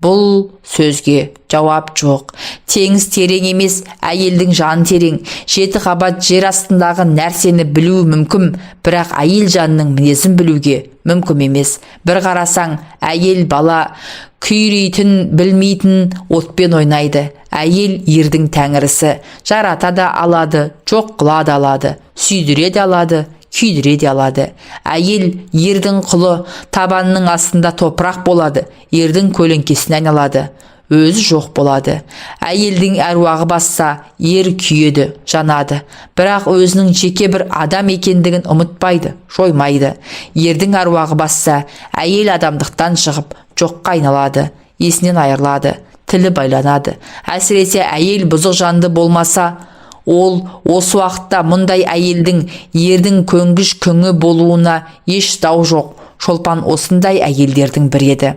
бұл сөзге жауап жоқ. Теңіз терең емес, әйелдің жаны терең. 7 қабат жер астындағы нәрсені білу мүмкін, бірақ әйел жанының мінезін білуге мүмкін емес. Bir қарасаң, әйел бала күйрейтін, білмейтін отпен ойнайды. Әйел ердің тәңірісі. Жарата да алады, жоқ қыла да алады, сүйдіре де алады, күйдіре де алады. Әйел ердің құлы, табанның астында топырақ болады, ердің көлеңкесіне айналады, өзі жоқ болады. Әйелдің әруағы басса, ер күйеді, жанады. Бірақ өзінің жеке бір адам екендігін ұмытпайды, жоймайды. Ердің әруағы басса, әйел адамдықтан шығып, жоққа айналады, есінен айырылады, тілі байланады. Әсіресе әйел бұзық жанды болмаса, ол осы уақытта мұндай әйелдің ердің көнгіш күңі болуына еш дау жоқ. Шолпан осындай әйелдердің бірі еді.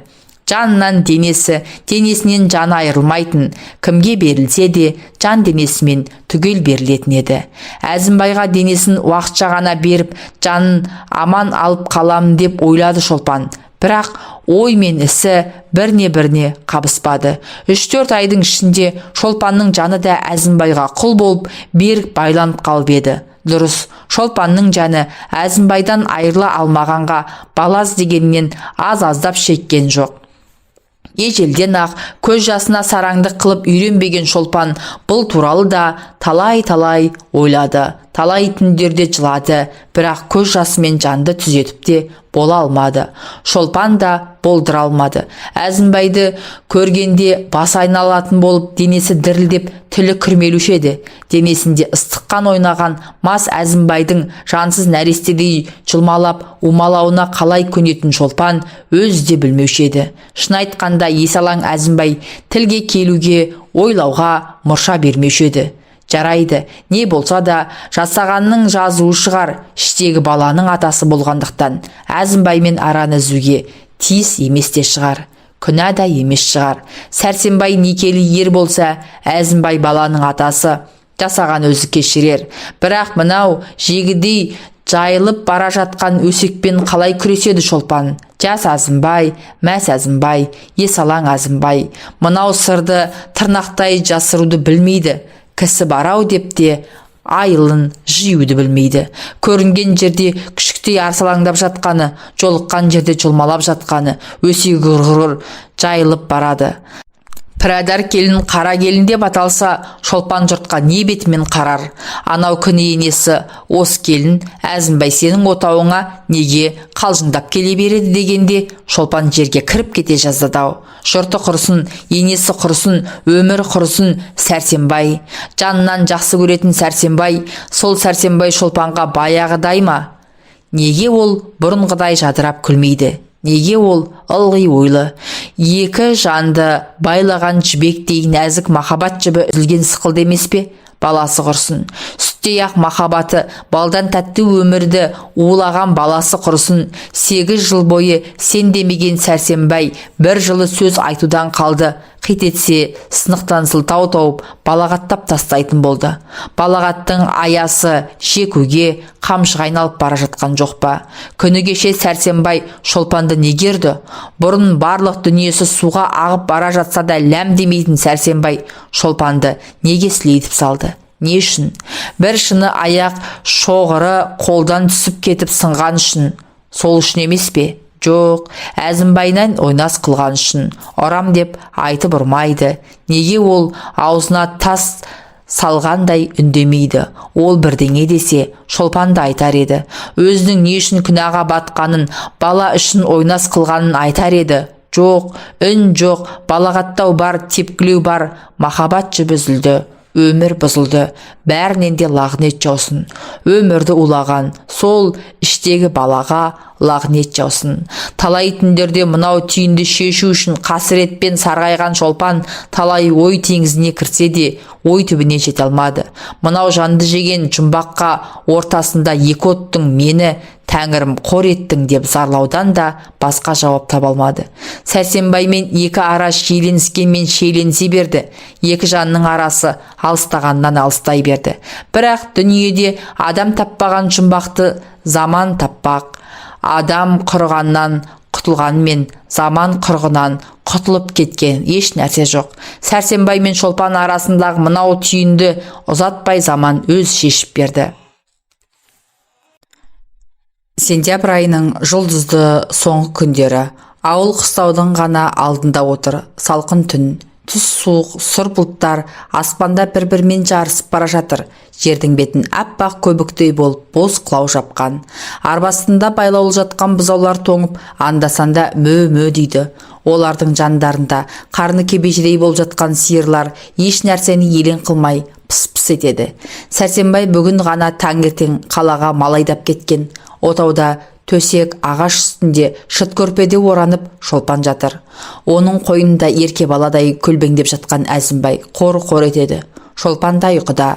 Жанынан денесі, денесінен жаны айырылмайтын, кімге берілсе де жан денесімен түгел берілетін еді. Әзімбайға денесін уақытша ғана беріп, жанын аман алып қалам деп ойлады Шолпан. Бірақ ой мен ісі біріне қабыспады. 3-4 айдың ішінде Шолпанның жаны да Әзімбайға құл болып берік байланып қалып еді. Дұрыс, Шолпанның жаны Әзімбайдан айырыла алмағанға балаз дегеннен аз-аздап шеккен жоқ. Ежелден ақ көз жасына сараңды қылып үйренбеген Шолпан бұл туралы да талай-талай ойлады. Талай түндерде жылады, бірақ көз жасымен жанды түзетіп те бола алмады. Шолпан да болдыра алмады. Әзімбайды көргенде бас айналатын болып, денесі дірілдеп, тілі күрмелуші еді. Денесінде ыстыққан ойнаған мас Әзімбайдың жансыз нәрестедей жылмалап, умалауына қалай көнетін Шолпан өзі де білмеуші еді. Шын айтқанда Есалаң Әзімбай тілге келуге, ойлауға мұрша бермеуші еді. Жарайды, не болса да жасағанның жазуы шығар, іштегі баланың атасы болғандықтан Әзімбаймен араны үзуге тиіс емес те шығар, күнә да емес шығар. Сәрсенбай некелі ер болса, Әзімбай баланың атасы, жасаған өзі кешірер. Бірақ мынау жегідей жайылып бара жатқан өсекпен қалай күреседі Шолпан? Жас Әзімбай, мәс Әзімбай, есалаң Әзімбай. Мынау сырды тырнақтай жасыруды білмейді. Кісі барау деп те айылын жиюды білмейді. Көрінген жерде күшіктей арсалаңдап жатқаны, жолыққан жерде жұлмалап жатқаны, өсегі ғыр жайылып барады. Пірадар келін қара келін деп аталса, Шолпан жұртқа не бетімен қарар? Анау күні енесі, ос келін, Әзімбай сенің отауыңа неге қалжыңдап келе береді дегенде, Шолпан жерге кіріп кете жаздады-ау. Жұрты құрсын, енесі құрсын, өмір құрсын, Сәрсенбай. Жанынан жақсы көретін Сәрсенбай, сол Сәрсенбай Шолпанға баяғыдай ма? Неге ол бұрынғыдай жадырап күлмейді? Неге ол ылғи ойлы? Екі жанды байлаған жібектей нәзік махаббат жібі үзілген сықылды емес пе? Баласы құрсын. Сүттей ақ махаббаты, балдан тәтті өмірді улаған баласы құрсын. 8 жыл бойы сен демеген Сәрсенбай бір жылы сөз айтудан қалды. Қит етсе, сынықтан сылтау тауып, балағаттап тастайтын болды. Балағаттың аясы жекуге, қамшыға айналып бара жатқан жоқ па? Күні кеше Сәрсенбай Шолпанды неге ұрды? Бұрын барлық дүниесі суға ағып бара жатса да ләм демейтін Сәрсенбай Шолпанды неге сілейтіп салды? Не үшін? Бір шыны аяқ шоғыры қолдан түсіп кетіп сынған үшін. Сол үшін емес пе? Жоқ, Әзімбайнан ойнас қылған үшін. Орам деп айтып ұрмайды. Неге ол аузына тас салғандай үндемейді? Ол бірдеңе десе, Шолпанды айтар еді. Өзінің не үшін күнәға батқанын, бала үшін ойнас қылғанын айтар еді. Жоқ, үн жоқ, балағаттау бар, тепкілеу бар, махаббат жібі үзілді. Өмір бұзылды, бәрінен де лағнет жаусын. Өмірді улаған, сол іштегі балаға лағнет жаусын. Талай түндерде мынау түйінді шешу үшін қасіретпен сарғайған Шолпан талай ой теңізіне кірсе де, ой түбіне жете алмады. Мынау жанды жеген жұмбаққа ортасында екі оттың мені Тәңірім қор еттің деп зарлаудан да басқа жауап таба алмады. Сәрсенбаймен екі ара шиеленіскенмен шиеленісе берді. Екі жанның арасы алыстағаннан алыстай берді. Бірақ дүниеде адам таппаған жұмбақты заман таппақ. Адам құрғаннан құтылғанмен заман құрғынан құтылып кеткен еш нәрсе жоқ. Сәрсенбай мен Шолпан арасындағы мынау түйінді ұзатпай заман өз шешіп берді. Сентябрь айының жұлдызды соңғы күндері. Ауыл қыстаудың ғана алдында отыр. Салқын түн, түс суық, сұр бұлттар аспанда бір-бірімен жарысып бара жатыр. Жердің бетін аппақ көбіктей болып боз қылау жапқан. Арбасында байлаулы жатқан бұзаулар тоңып, анда-санда мө-мө дейді. Олардың жандарында қарны кебежедей болып жатқан сиырлар еш нәрсені елең қылмай пыс-пыс етеді. Сәрсенбай бүгін ғана таңертең қалаға мал айдап кеткен. Отауда төсек ағаш үстінде шыт көрпеде оранып Шолпан жатыр. Оның қойнында ерке баладай көлбеңдеп жатқан Әзімбай қор-қор етеді. Шолпан да ұйқыда.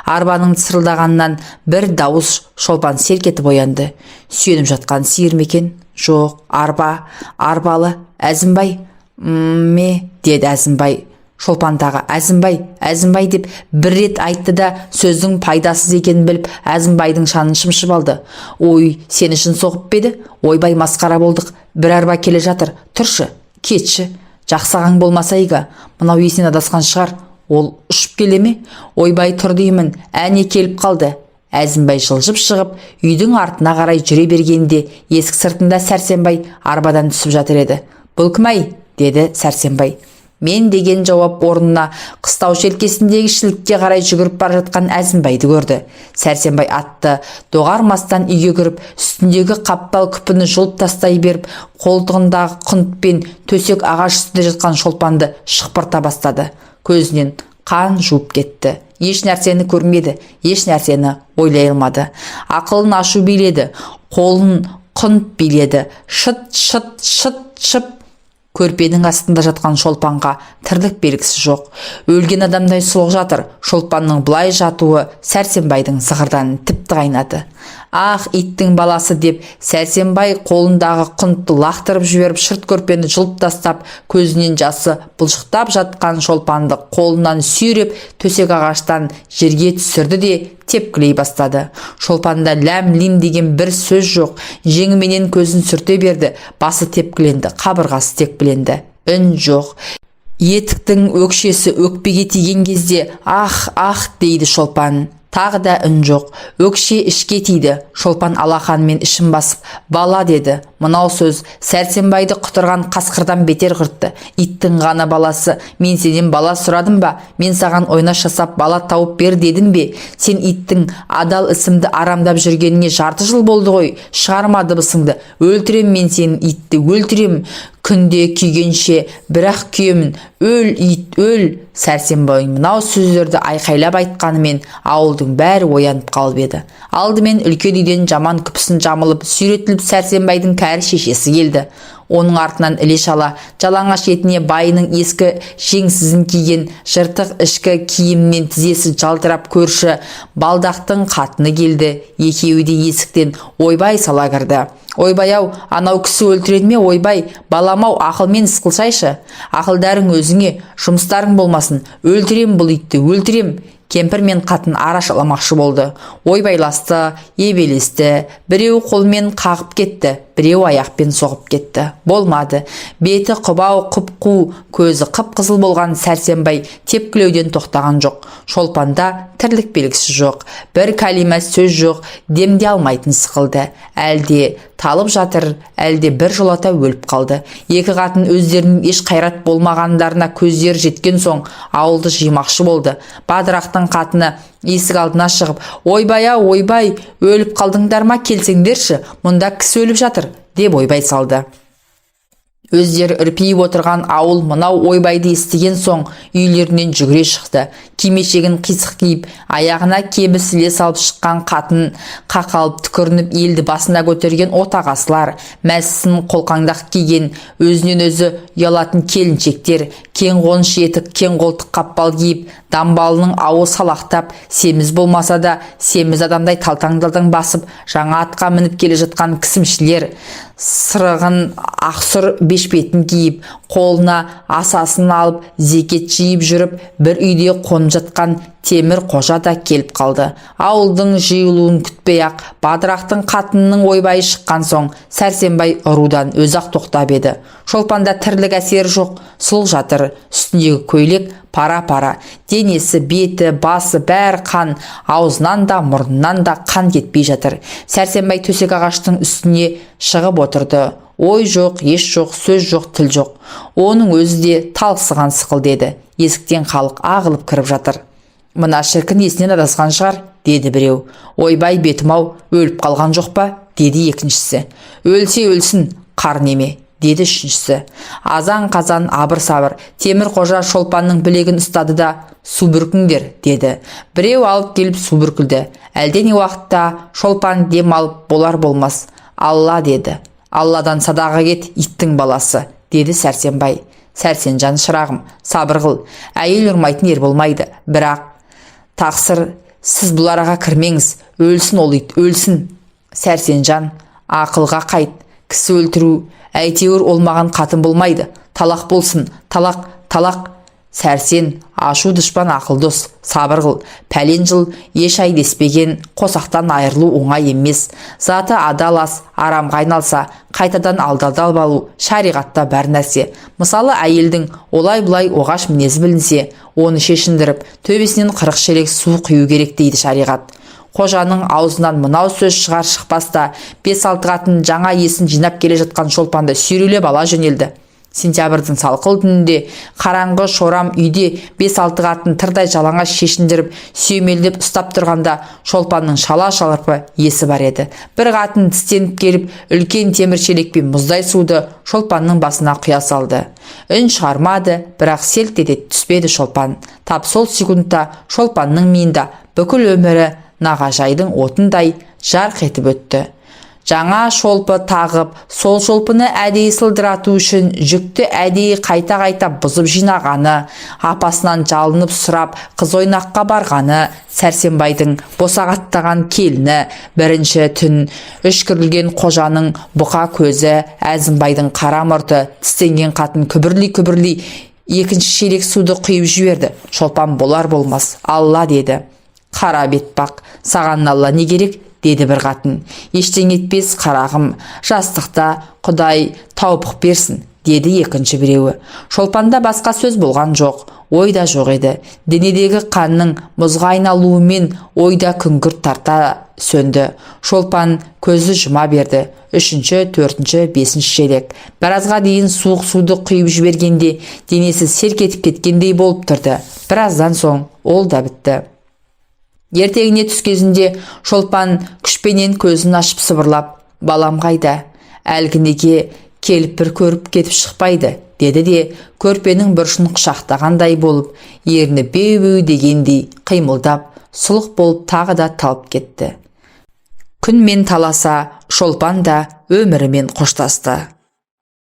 Арбаның тысырылдағаннан бір дауыс Шолпан селк етіп оянды. Сүйеніп жатқан сиыр мекен? Жоқ, арбалы. Әзімбай, деді Әзімбай. Шолпандағы Әзімбай деп бір рет айтты да сөздің пайдасыз екенін біліп Әзімбайдың шанын шымшып алды. Ой, сені шын соғып беді? Ойбай, масқара болдық. Бір арба келе жатыр. Тұршы, кетші. Жақсаған болмаса игі. Мынау есінен адасқан шығар. Ол ұшып келе ме? Ойбай, тұр деймін. Әне келіп қалды. Әзімбай жылжып шығып, үйдің артына қарай жүре бергенде есік сыртында Сәрсенбай арбадан түсіп жатыр еді. Бұл кім-ай? Деді Сәрсенбай. Мен деген жауап орнына қыстау желкесіндегі шілікке қарай жүгіріп бара жатқан Әзімбайды көрді. Сәрсенбай атты доғармастан үйге кіріп, үстіндегі қаппал күпіні жұлып тастай беріп, қолтығындағы құнтпен төсек ағаш үстінде жатқан Шолпанды шықпырта бастады. Көзінен қан жуып кетті. Еш нәрсені көрмеді, еш нәрсені ойлай алмады. Ақылын ашу биледі, қолын құнт биледі. Шыт-шыт-шыт-шып Көрпенің астында жатқан шолпанға тірлік белгісі жоқ. Өлген адамдай сұлық жатыр. Шолпанның бұлай жатуы Сәрсенбайдың зығырданын тіпті қайнады. Ах, иттің баласы деп Сәрсенбай қолындағы құнтты лақтырып жіберіп, шырт көрпені жұлып тастап, көзінен жасы бұлшықтап жатқан шолпанды қолынан сүйреп төсек ағаштан жерге түсірді де тепкілей бастады. Шолпанда ләм-лим деген бір сөз жоқ. Жеңіменен көзін сүрте берді. Басы тепкіленді, қабырғасы текпіленді. Үн жоқ. Етіктің өкшесі өкпеге тиген кезде ах, ах дейді Шолпан. Тағы да үн жоқ. Өкше ішке тиді. Шолпан алақанымен ішін басып, бала деді. Мынау сөз Сәрсенбайды құтырған қасқырдан бетер құртты. Иттің ғана баласы. Мен сенен бала сұрадым ба? Мен саған ойнаш жасап бала тауып бер дедім бе? Сен иттің адал ісімді арамдап жүргеніңе жарты жыл болды ғой. Шығарма дыбысыңды. Өлтірем мен сені, итті өлтірем. Күнде күйгенше бірақ күйемін. Өл, ит, өл. Сәрсенбай мынау сөздерді айқайлап айтқанымен ауылдың бәрі оянып қалып еді. Алдымен үлкен үйден жаман күпісін жамылып, сүйретіліп Сәрсенбайдың кәрі шешесі келді. Оның артынан іле-шала жалаңаш етіне байының ескі жеңсізін киген жыртық ішкі киіммен тізесі жалтырап көрші балдақтың қатыны келді. Екеуі де есіктен ойбай сала кірді. Ойбай-ау, анау кісі өлтіреді ме? Ойбай, балам-ау, ақылмен іс қылсайшы. Ақылдарың өзіңе, жұмыстарың болмасын. Өлтірем бұл итті, өлтірем. Кемпір мен қатын арашаламақшы болды. Ойбайласты, ебелесті. Біреу қолмен қағып кетті, біреу аяқпен соғып кетті. Болмады. Беті құбау құп-қу, көзі қып-қызыл болған Сәрсенбай тепкілеуден тоқтаған жоқ. Шолпанда тірлік белгісі жоқ. Бір кәлима сөз жоқ, демде алмайтын сықылды. Әлде талып жатыр, әлде бір жолата өліп қалды. Екі қатын өздерінің еш қайрат болмағандарына көздері жеткен соң ауылды жимақшы болды. Бадырақтың қатыны есік алдына шығып, ойбай-ау, ойбай, өліп қалдыңдар ма, келсеңдерші, мұнда кісі өліп жатыр, деп ойбай салды. Өздері үрпейіп отырған ауыл мынау ойбайды естіген соң үйлерінен жүгіре шықты. Кимешегін қисық киіп, аяғына кебі сіле салып шыққан қатын, қақалып түкірініп елді басына көтерген отағасылар, мәсісін қолқаңдақ киген, өзінен өзі ұялатын келіншектер, кең қоныш етік, кең қолтық қаппал киіп, дамбалының ауы салақтап, семіз болмаса да семіз адамдай талтаң-талтаң басып, жаңа атқа мініп келе жатқан кісімшілер, сырығын ақсұр бешпетін киіп, қолына асасын алып, зекет жиып жүріп, бір үйде қонып жатқан Темір қожа да келіп қалды. Ауылдың жиылуын күтпей-ақ, Бадырақтың қатынының ойбайы шыққан соң, Сәрсенбай ұрудан өзі-ақ тоқтап еді. Шолпанда тірлік әсері жоқ, сұлық жатыр, үстіндегі көйлек пара-пара, денесі, беті, басы бәрі қан, аузынан да, мұрнынан да қан кетпей жатыр. Сәрсенбай төсек ағаштың үстіне шығып отырды. Ой жоқ, еш жоқ, сөз жоқ, тіл жоқ. Оның өзі де талықсыған сықыл деді. Есіктен халық ағылып кіріп жатыр. Мына шіркін есінен адасқан шығар, деді біреу. Ойбай бетім-ау, өліп қалған жоқ па, деді екіншісі. Өлсе өлсін, қар неме, деді үшіншісі. Азан-қазан абыр-сабыр. Темір қожа Шолпанның білегін ұстады да, су бүркіңдер, деді. Біреу алып келіп су бүркілді. Әлден уақытта Шолпан дем алып болар болмас. Алла, деді. Алладан садаға кет, иттің баласы, деді Сәрсенбай. Сәрсенжан, шырағым, сабыр қыл. Әйел ұрмайтын ер болмайды. Бірақ тақсыр, сіз бұл араға кірмеңіз. Өлсін ол ит, өлсін. Сәрсенжан, ақылға қайт. Кісі өлтіру, әйтеуір ол маған қатын болмайды. Талақ болсын, талақ, талақ. Сәрсен, ашу дұшпан ақыл дос, сабыр қыл. Пәлен жыл еш ай деспеген қосақтан айырылу оңай емес. Заты адал ас, арамға айналса, қайтадан алдалдал алу шариғатта бар нәрсе. Мысалы, әйелдің олай-бұлай оғаш мінезі білінсе, оны шешіндіріп, төбесінен 40 шелек су құю керек дейді шариғат. Қожаның аузынан мынау сөз шығар шықпаста, 5-6 қатын жаңа есін жинап келе жатқан Шолпанды сүйрелеп ала жөнелді. Сентябрьдің салқыл түнінде қараңғы шорам үйде 5-6 қатын тырдай жалаңаш шешіндіріп, сүйемелдеп ұстап тұрғанда Шолпанның шала-шалырпы есі бар еді. Бір қатын тістеніп келіп, үлкен темір шелекпен мұздай суды Шолпанның басына құя салды. Үн шығармады, бірақ селт ете түспеді Шолпан. Тап сол секундта Шолпанның миында бүкіл өмірі нағажайдың отындай жарқ етіп өтті. Жаңа шолпы тағып, сол шолпыны әдейі сылдырату үшін жүкті әдейі қайта-қайта бұзып жинағаны, апасынан жалынып сұрап қыз ойнаққа барғаны, Сәрсенбайдың босағаттаған келіні, бірінші түн үшкірілген қожаның бұқа көзі, Әзімбайдың қара мұрты, тістенген қатын күбірли екінші шелек суды құйып жіберді. Шолпан болар болмас алла деді. Қара бетпақ, саған алла не керек? Деді бір қатын. Ештеңе етпес қарағым, жастықта Құдай таупық берсін, деді екінші біреуі. Шолпанда басқа сөз болған жоқ, ойда жоқ еді. Денедегі қанның мұзға айналуымен ойда күңгірт тарта сөнді. Шолпан көзі жұма берді. Үшінші, төртінші, бесінші шелек. Біразға дейін суық суды құйып жібергенде денесі селк етіп кеткендей болып тұрды. Біраздан соң ол да бітті. Ертеңіне түс кезінде Шолпан күшпенен көзін ашып сыбырлап, балам қайда? Әлгінеге келіп бір көріп кетіп шықпайды, деді де көрпенің бұрышын құшақтағандай болып, ерні беу дегендей қимылдап, сұлық болып тағы да талып кетті. Күнмен таласа, Шолпан да өмірімен қоштасты.